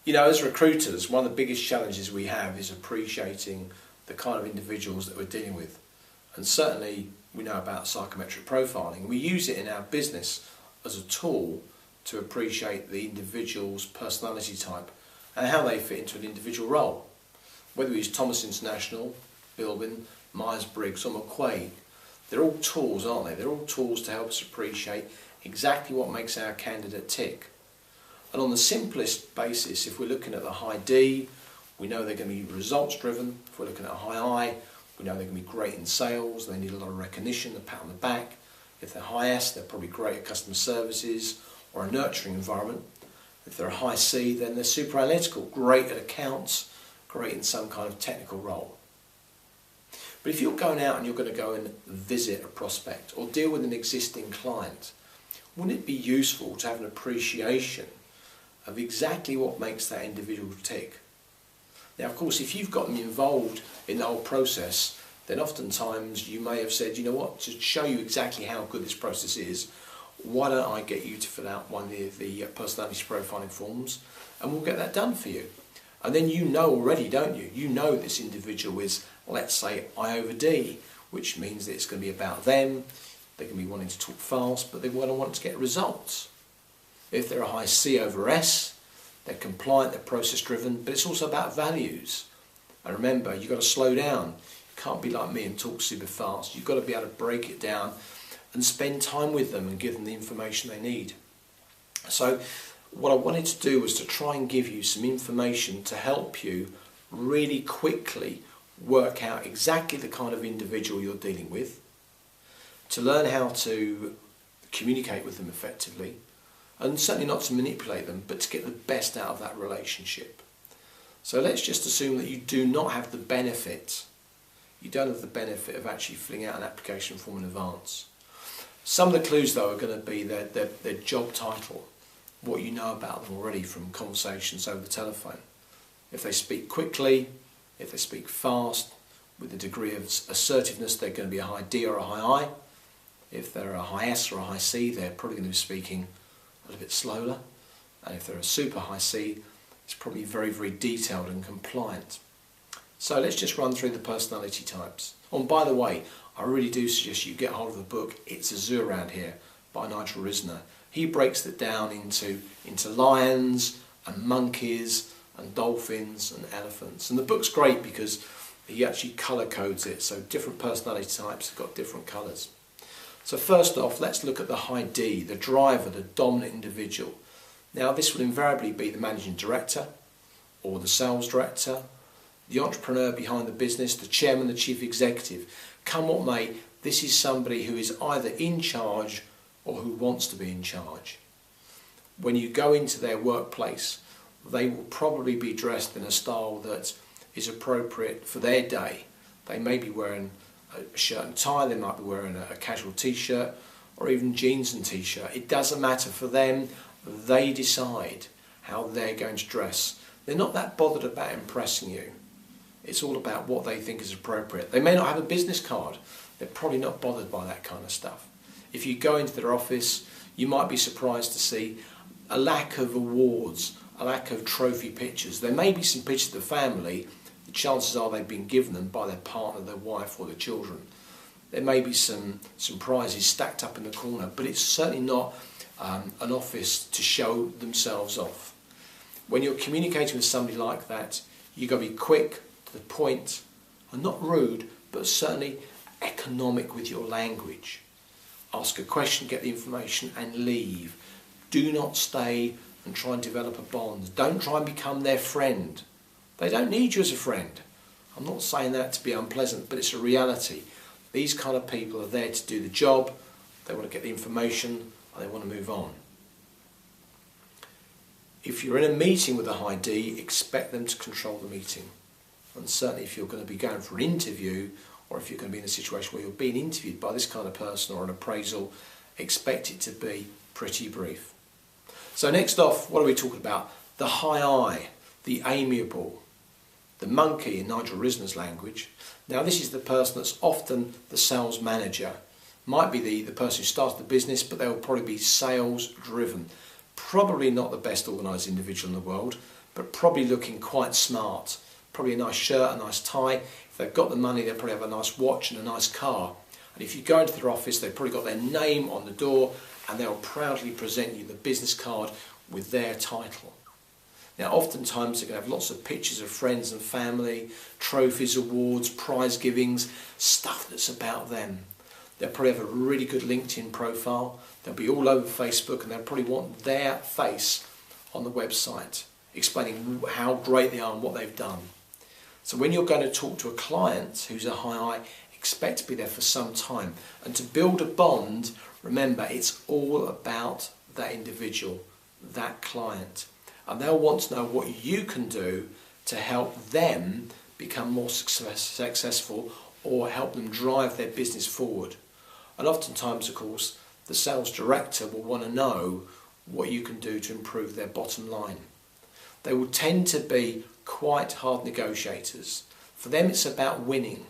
You know, as recruiters, one of the biggest challenges we have is appreciating the kind of individuals that we're dealing with. And certainly we know about psychometric profiling. We use it in our business as a tool to appreciate the individual's personality type and how they fit into an individual role. Whether we use Thomas International, Bilbin, Myers-Briggs or McQuaid, they're all tools, aren't they? They're all tools to help us appreciate exactly what makes our candidate tick. And on the simplest basis, if we're looking at the high D, we know they're going to be results driven. If we're looking at a high I, we know they're going to be great in sales, they need a lot of recognition, a pat on the back. If they're high S, they're probably great at customer services or a nurturing environment. If they're a high C, then they're super analytical, great at accounts, great in some kind of technical role. But if you're going out and you're going to go and visit a prospect or deal with an existing client, wouldn't it be useful to have an appreciation of exactly what makes that individual tick? Now, of course, if you've got them involved in the whole process, then oftentimes you may have said, you know what, to show you exactly how good this process is, why don't I get you to fill out one of the personality profiling forms and we'll get that done for you. And then you know already, don't you? You know this individual is, let's say, I over D, which means that it's going to be about them. They're going to be wanting to talk fast, but they want to get results. If they're a high C over S, they're compliant, they're process driven, but it's also about values. And remember, you've got to slow down. You can't be like me and talk super fast. You've got to be able to break it down and spend time with them and give them the information they need. So what I wanted to do was to try and give you some information to help you really quickly work out exactly the kind of individual you're dealing with, to learn how to communicate with them effectively, and certainly not to manipulate them, but to get the best out of that relationship. So let's just assume that you do not have the benefit, you don't have the benefit of actually filling out an application form in advance. Some of the clues though are going to be their job title, what you know about them already from conversations over the telephone. If they speak quickly, if they speak fast, with a degree of assertiveness, they're going to be a high D or a high I. If they're a high S or a high C, they're probably going to be speaking a little bit slower. And if they're a super high C, it's probably very, very detailed and compliant. So let's just run through the personality types. Oh, and by the way, I really do suggest you get hold of the book It's a Zoo Around Here by Nigel Risner. He breaks it down into lions and monkeys and dolphins and elephants. And the book's great because he actually colour codes it, so different personality types have got different colours. So first off, let's look at the high D, the driver, the dominant individual. Now this will invariably be the managing director or the sales director, the entrepreneur behind the business, the chairman, the chief executive. Come what may, this is somebody who is either in charge or who wants to be in charge. When you go into their workplace, they will probably be dressed in a style that is appropriate for their day. They may be wearing a shirt and tie, they might be wearing a casual t-shirt or even jeans and t-shirt. It doesn't matter for them, they decide how they're going to dress. They're not that bothered about impressing you. It's all about what they think is appropriate. They may not have a business card, they're probably not bothered by that kind of stuff. If you go into their office, you might be surprised to see a lack of awards, a lack of trophy pictures. There may be some pictures of the family. The chances are they've been given them by their partner, their wife or their children. There may be some prizes stacked up in the corner, but it's certainly not an office to show themselves off. When you're communicating with somebody like that, you've got to be quick, to the point, and not rude, but certainly economic with your language. Ask a question, get the information and leave. Do not stay and try and develop a bond. Don't try and become their friend. They don't need you as a friend. I'm not saying that to be unpleasant, but it's a reality. These kind of people are there to do the job, they want to get the information, and they want to move on. If you're in a meeting with a high D, expect them to control the meeting. And certainly if you're going to be going for an interview, or if you're going to be in a situation where you're being interviewed by this kind of person or an appraisal, expect it to be pretty brief. So next off, what are we talking about? The high I, the amiable, the monkey in Nigel Risner's language. Now this is the person that's often the sales manager. Might be the person who starts the business, but they will probably be sales driven. probably not the best organised individual in the world, but probably looking quite smart. Probably a nice shirt, a nice tie. If they've got the money, they'll probably have a nice watch and a nice car. And if you go into their office, they've probably got their name on the door, and they'll proudly present you the business card with their title. Now, oftentimes they're going to have lots of pictures of friends and family, trophies, awards, prize givings, stuff that's about them. They'll probably have a really good LinkedIn profile. They'll be all over Facebook, and they'll probably want their face on the website, explaining how great they are and what they've done. So when you're going to talk to a client who's a high I, expect to be there for some time. And to build a bond, remember, it's all about that individual, that client. And they'll want to know what you can do to help them become more successful or help them drive their business forward. And oftentimes, of course, the sales director will want to know what you can do to improve their bottom line. They will tend to be quite hard negotiators. For them, it's about winning.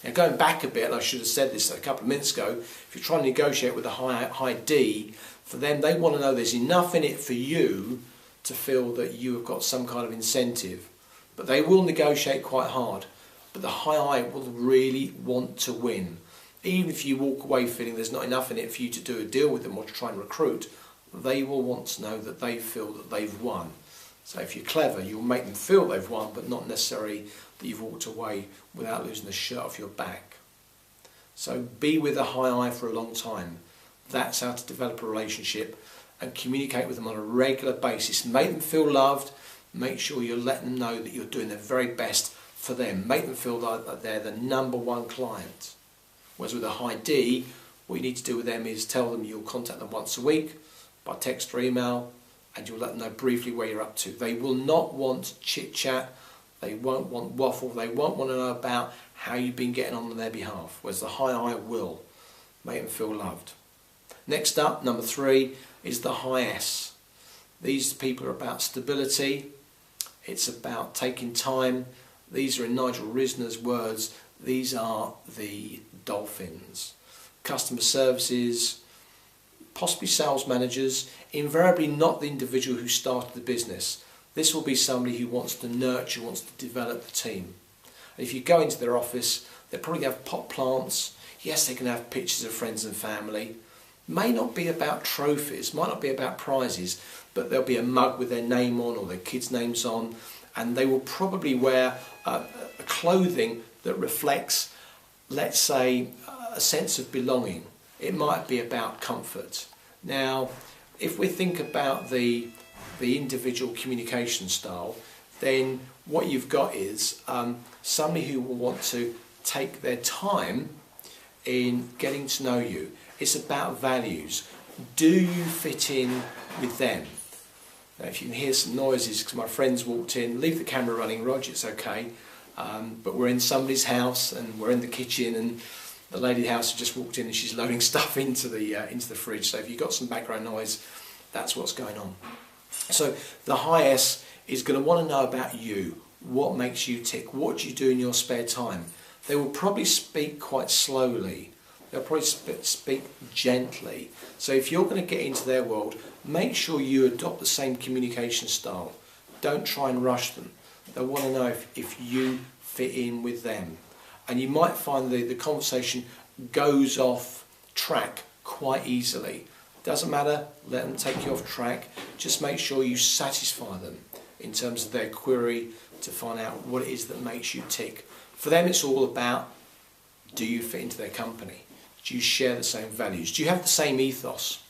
Now, going back a bit, and I should have said this a couple of minutes ago, if you're trying to negotiate with a high D, for them, they want to know there's enough in it for you to feel that you have got some kind of incentive. But they will negotiate quite hard. But the high I will really want to win. Even if you walk away feeling there's not enough in it for you to do a deal with them or to try and recruit, they will want to know that they feel that they've won. So if you're clever, you'll make them feel they've won, but not necessarily that you've walked away without losing the shirt off your back. So be with a high I for a long time. That's how to develop a relationship and communicate with them on a regular basis. Make them feel loved. Make sure you're letting them know that you're doing their very best for them. Make them feel like they're the number one client. Whereas with a high D, what you need to do with them is tell them you'll contact them once a week by text or email, and you'll let them know briefly where you're up to. They will not want chit-chat. They won't want waffle. They won't want to know about how you've been getting on their behalf, whereas the high I will. Make them feel loved. Next up, number 3, is the high S. These people are about stability. It's about taking time. These are in Nigel Risner's words. These are the dolphins. Customer services, possibly sales managers, invariably not the individual who started the business. This will be somebody who wants to nurture, wants to develop the team. And if you go into their office, they'll probably have pot plants. Yes, they can have pictures of friends and family. May not be about trophies, might not be about prizes, but there'll be a mug with their name on or their kids' names on, and they will probably wear a clothing that reflects, let's say, a sense of belonging. It might be about comfort. Now, if we think about the individual communication style, then what you've got is somebody who will want to take their time in getting to know you. It's about values. Do you fit in with them? Now, if you can hear some noises because my friends walked in, leave the camera running, Roger, it's okay. But we're in somebody's house and we're in the kitchen, and the lady of the house has just walked in and she's loading stuff into the fridge. So if you've got some background noise, that's what's going on. So the high S is going to want to know about you. What makes you tick? What do you do in your spare time? They will probably speak quite slowly. They'll probably speak gently. So if you're going to get into their world, make sure you adopt the same communication style. Don't try and rush them. They'll want to know if you fit in with them. And you might find that the conversation goes off track quite easily. Doesn't matter, let them take you off track. Just make sure you satisfy them in terms of their query to find out what it is that makes you tick. For them, it's all about, do you fit into their company? Do you share the same values? Do you have the same ethos?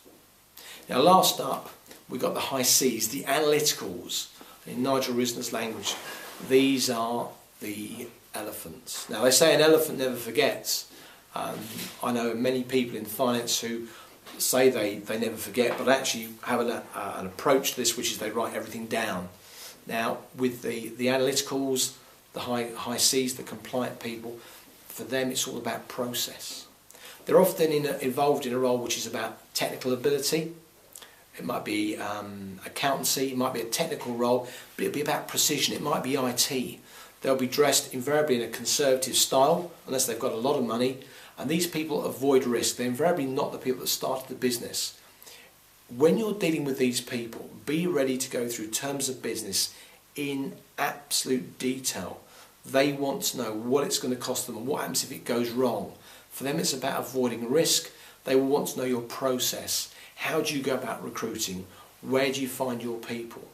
Now, last up, we've got the high C's, the analyticals. In Nigel Risner's language, these are the elephants. Now, they say an elephant never forgets. I know many people in finance who say they never forget, but actually have an approach to this, which is they write everything down. Now, with the analyticals, the high C's, the compliant people, for them it's all about process. They're often involved in a role which is about technical ability. It might be accountancy, it might be a technical role, but it'll be about precision. It might be IT. They'll be dressed invariably in a conservative style, unless they've got a lot of money. And these people avoid risk. They're invariably not the people that started the business. when you're dealing with these people, be ready to go through terms of business in absolute detail. They want to know what it's going to cost them and what happens if it goes wrong. For them, it's about avoiding risk. They will want to know your process. How do you go about recruiting? Where do you find your people?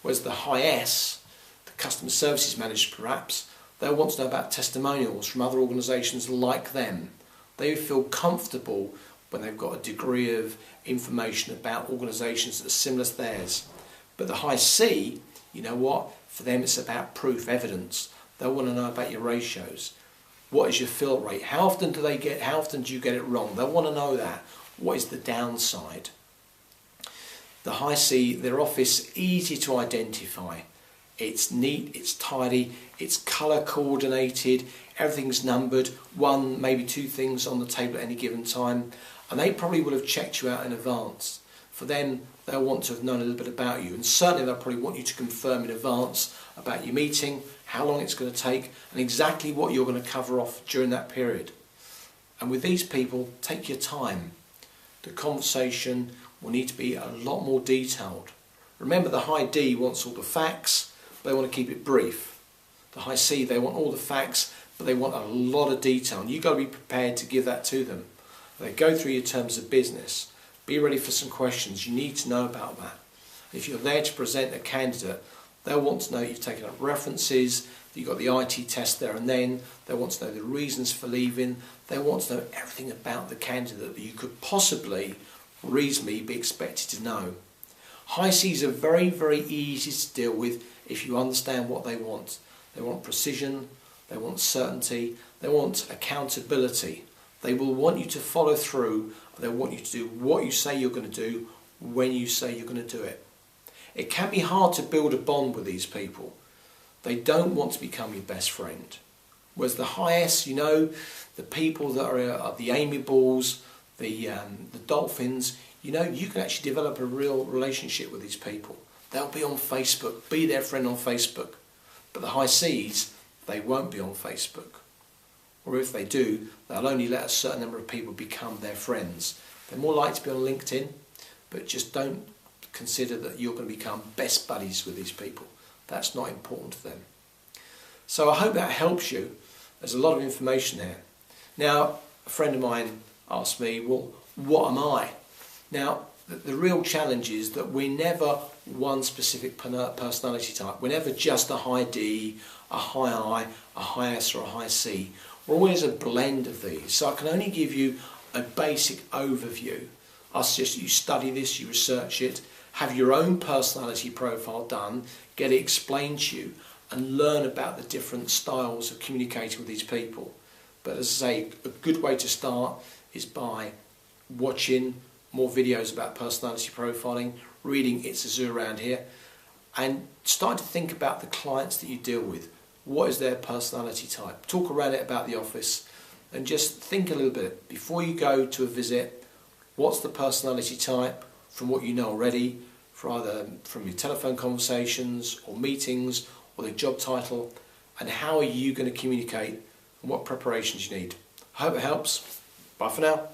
Whereas the high S, the customer services manager perhaps, they'll want to know about testimonials from other organisations like them. They feel comfortable when they've got a degree of information about organisations that are similar to theirs. But the high C, you know what? For them it's about proof, evidence. They'll want to know about your ratios. What is your fill rate? How often do you get it wrong? They'll want to know that. What is the downside? The high C, their office, easy to identify. It's neat, it's tidy, it's colour coordinated, everything's numbered, one, maybe two things on the table at any given time, and they probably will have checked you out in advance. For them, they'll want to have known a little bit about you, and certainly they'll probably want you to confirm in advance about your meeting, how long it's going to take, and exactly what you're going to cover off during that period. And with these people, take your time. The conversation will need to be a lot more detailed. Remember, the high D wants all the facts, but they want to keep it brief. The high C, they want all the facts, but they want a lot of detail, and you've got to be prepared to give that to them. They go through your terms of business. Be ready for some questions. You need to know about that. If you're there to present a candidate, they'll want to know you've taken up references, that you've got the IT test there and then. They'll want to know the reasons for leaving. They want to know everything about the candidate that you could possibly reasonably be expected to know. High Cs are very, very easy to deal with if you understand what they want. They want precision, they want certainty, they want accountability. They will want you to follow through, and they want you to do what you say you're going to do when you say you're going to do it. It can be hard to build a bond with these people. They don't want to become your best friend. Whereas the high S, you know, the people that are the Amiables, the Dolphins, you know, you can actually develop a real relationship with these people. They'll be on Facebook, be their friend on Facebook. But the high Cs, they won't be on Facebook. Or if they do, they'll only let a certain number of people become their friends. They're more likely to be on LinkedIn, but just don't consider that you're going to become best buddies with these people. That's not important to them. So I hope that helps you. There's a lot of information there. Now, a friend of mine asked me, well, what am I? Now, the real challenge is that we're never one specific personality type. We're never just a high D, a high I, a high S or a high C. We're always a blend of these. So I can only give you a basic overview. I suggest that you study this, you research it, have your own personality profile done, get it explained to you, and learn about the different styles of communicating with these people. But as I say, a good way to start is by watching more videos about personality profiling, reading It's a Zoo Around Here, and start to think about the clients that you deal with. What is their personality type? Talk around it about the office, and just think a little bit. Before you go to a visit, what's the personality type from what you know already, either from your telephone conversations or meetings or the job title, and how are you going to communicate and what preparations you need. I hope it helps. Bye for now.